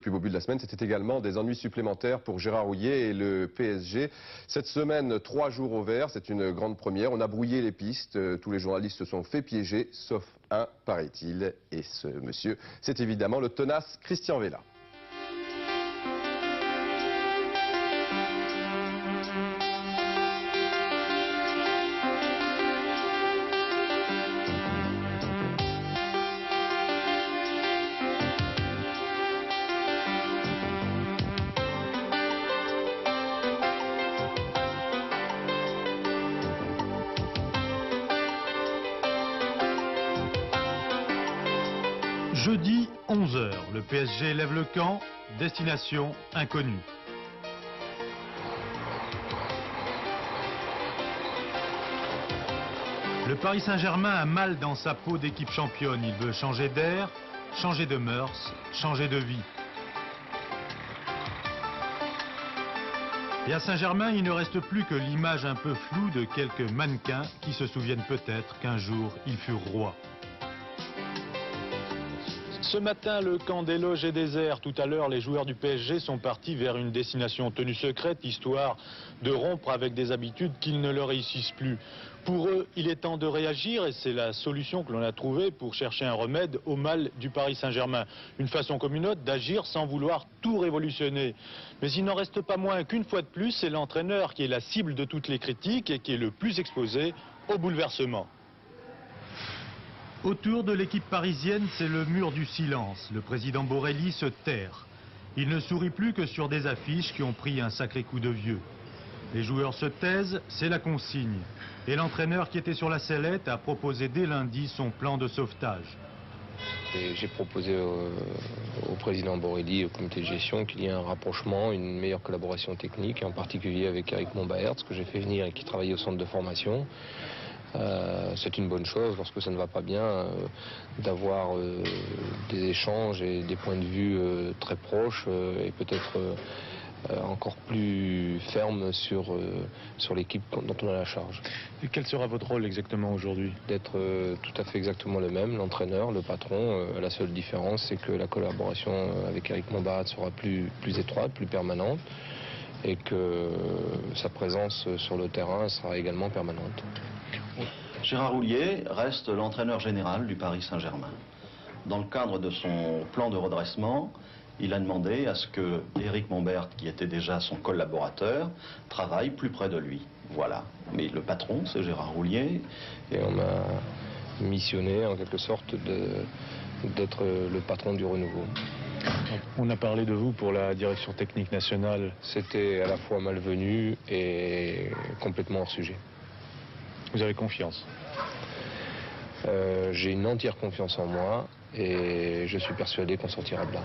Le plus beau but de la semaine, c'était également des ennuis supplémentaires pour Gérard Houllier et le PSG. Cette semaine, 3 jours au vert, c'est une grande première. On a brouillé les pistes, tous les journalistes se sont fait piéger, sauf un, paraît-il. Et ce monsieur, c'est évidemment le tenace Christian Vella. Jeudi 11h, le PSG lève le camp, destination inconnue. Le Paris Saint-Germain a mal dans sa peau d'équipe championne. Il veut changer d'air, changer de mœurs, changer de vie. Et à Saint-Germain, il ne reste plus que l'image un peu floue de quelques mannequins qui se souviennent peut-être qu'un jour, ils furent rois. Ce matin, le camp des loges est désert. Tout à l'heure, les joueurs du PSG sont partis vers une destination tenue secrète, histoire de rompre avec des habitudes qu'ils ne leur réussissent plus. Pour eux, il est temps de réagir et c'est la solution que l'on a trouvée pour chercher un remède au mal du Paris Saint-Germain. Une façon communaute d'agir sans vouloir tout révolutionner. Mais il n'en reste pas moins qu'une fois de plus, c'est l'entraîneur qui est la cible de toutes les critiques et qui est le plus exposé au bouleversement. Autour de l'équipe parisienne, c'est le mur du silence. Le président Borelli se terre. Il ne sourit plus que sur des affiches qui ont pris un sacré coup de vieux. Les joueurs se taisent, c'est la consigne. Et l'entraîneur qui était sur la sellette a proposé dès lundi son plan de sauvetage. J'ai proposé au président Borelli et au comité de gestion qu'il y ait un rapprochement, une meilleure collaboration technique, en particulier avec Eric Monbaert, que j'ai fait venir et qui travaille au centre de formation. C'est une bonne chose lorsque ça ne va pas bien d'avoir des échanges et des points de vue très proches et peut-être encore plus fermes sur l'équipe dont on a la charge. Et quel sera votre rôle exactement aujourd'hui? D'être tout à fait exactement le même, l'entraîneur, le patron. La seule différence, c'est que la collaboration avec Eric Monbarat sera plus étroite, plus permanente, et que sa présence sur le terrain sera également permanente. Gérard Houllier reste l'entraîneur général du Paris Saint-Germain. Dans le cadre de son plan de redressement, il a demandé à ce que Eric Monbaert, qui était déjà son collaborateur, travaille plus près de lui. Voilà. Mais le patron, c'est Gérard Houllier. Et on m'a missionné, en quelque sorte, d'être le patron du renouveau. On a parlé de vous pour la direction technique nationale. C'était à la fois malvenu et complètement hors sujet. Vous avez confiance? J'ai une entière confiance en moi et je suis persuadé qu'on sortira de là.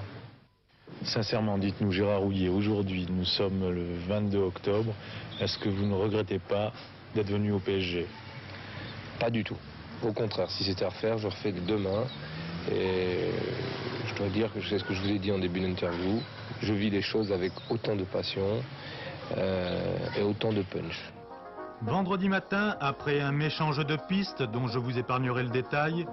Sincèrement, dites-nous, Gérard Houllier, aujourd'hui, nous sommes le 22 octobre. Est-ce que vous ne regrettez pas d'être venu au PSG? Pas du tout. Au contraire, si c'était à refaire, je refais demain. Et je dois dire que c'est ce que je vous ai dit en début d'interview. Je vis les choses avec autant de passion et autant de punch. Vendredi matin, après un méchange de pistes dont je vous épargnerai le détail,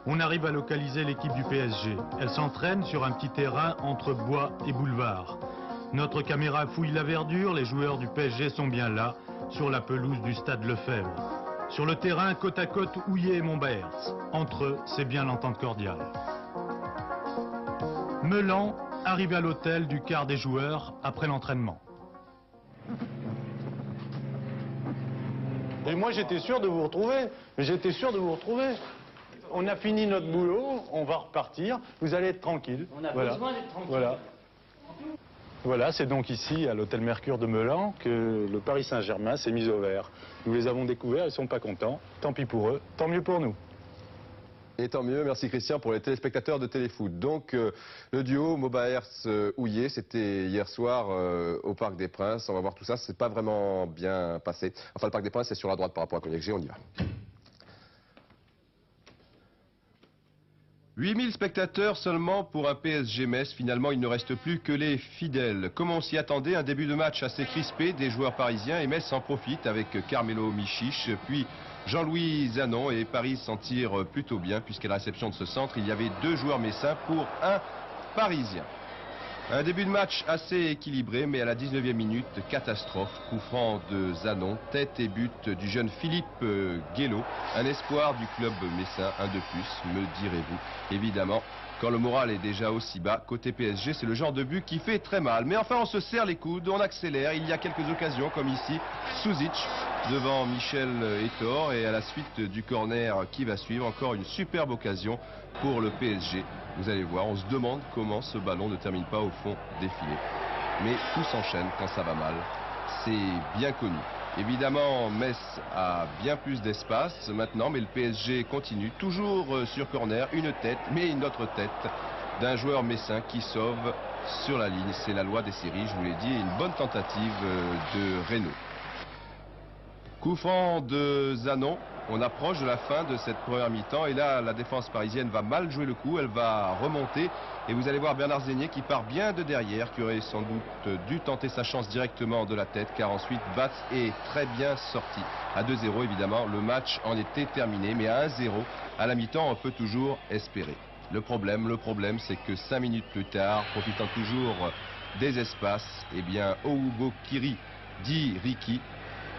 on arrive à localiser l'équipe du PSG. Elle s'entraîne sur un petit terrain entre bois et boulevard. Notre caméra fouille la verdure, les joueurs du PSG sont bien là, sur la pelouse du stade Lefebvre. Sur le terrain, côte à côte, Houllier et Monbaert. Entre eux, c'est bien l'entente cordiale. Meulan arrive à l'hôtel du quart des joueurs après l'entraînement. Et moi j'étais sûr de vous retrouver, On a fini notre boulot, on va repartir, vous allez être tranquille. On a besoin d'être tranquille. Voilà, c'est donc ici, à l'hôtel Mercure de Meulan, que le Paris Saint-Germain s'est mis au vert. Nous les avons découverts, ils ne sont pas contents. Tant pis pour eux, tant mieux pour nous. Et tant mieux, merci Christian pour les téléspectateurs de Téléfoot. Donc le duo Monbaert-Houllier, c'était hier soir au Parc des Princes. On va voir tout ça, c'est pas vraiment bien passé. Enfin le Parc des Princes c'est sur la droite par rapport à Cognac G, on y va. 8000 spectateurs seulement pour un PSG-Metz. Finalement, il ne reste plus que les fidèles. Comme on s'y attendait, un début de match assez crispé des joueurs parisiens et Metz en profite avec Carmelo Michiche, puis Jean-Louis Zanon et Paris s'en tire plutôt bien puisqu'à la réception de ce centre, il y avait 2 joueurs messins pour un Parisien. Un début de match assez équilibré, mais à la 19e minute, catastrophe. Coup franc de Zanon, tête et but du jeune Philippe Guélo, un espoir du club messin, un de plus, me direz-vous. Évidemment, quand le moral est déjà aussi bas, côté PSG, c'est le genre de but qui fait très mal. Mais enfin, on se serre les coudes, on accélère. Il y a quelques occasions, comme ici, Suzic devant Michel Hétor. Et à la suite du corner qui va suivre, encore une superbe occasion pour le PSG. Vous allez voir, on se demande comment ce ballon ne termine pas au fond des filets. Mais tout s'enchaîne quand ça va mal. C'est bien connu. Évidemment, Metz a bien plus d'espace maintenant, mais le PSG continue. Toujours sur corner, une tête, mais une autre tête d'un joueur messin qui sauve sur la ligne. C'est la loi des séries, je vous l'ai dit, et une bonne tentative de Renaud. Coup franc de Zanon. On approche de la fin de cette première mi-temps et là la défense parisienne va mal jouer le coup, elle va remonter et vous allez voir Bernard Zégnier qui part bien de derrière, qui aurait sans doute dû tenter sa chance directement de la tête car ensuite Batz est très bien sorti. À 2-0 évidemment, le match en était terminé, mais à 1-0 à la mi-temps on peut toujours espérer. Le problème c'est que 5 minutes plus tard, profitant toujours des espaces, eh bien Oubo Kiri dit Ricky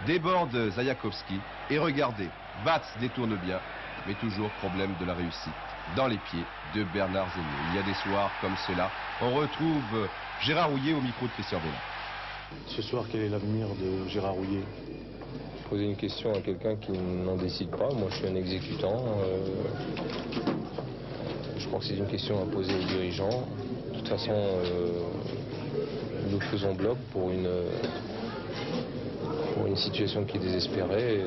déborde Zajakovski et regardez, Batz détourne bien, mais toujours problème de la réussite dans les pieds de Bernard Zégnier. Il y a des soirs comme cela. On retrouve Gérard Houllier au micro de Christian Bella. Ce soir, quel est l'avenir de Gérard Houllier? Poser une question à quelqu'un qui n'en décide pas. Moi, je suis un exécutant. Je crois que c'est une question à poser aux dirigeants. De toute façon, nous faisons bloc pour une situation qui est désespérée.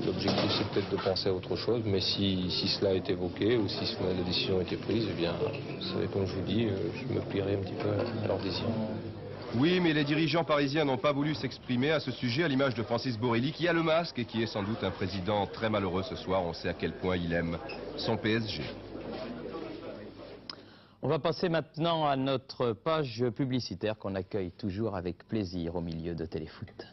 L'objectif, c'est peut-être de penser à autre chose, mais si cela est évoqué ou si la décision a été prise, eh bien, vous savez, comme je vous dis, je me plierai un petit peu à leur désir. Oui, mais les dirigeants parisiens n'ont pas voulu s'exprimer à ce sujet, à l'image de Francis Borrelli, qui a le masque et qui est sans doute un président très malheureux ce soir. On sait à quel point il aime son PSG. On va passer maintenant à notre page publicitaire qu'on accueille toujours avec plaisir au milieu de Téléfoot.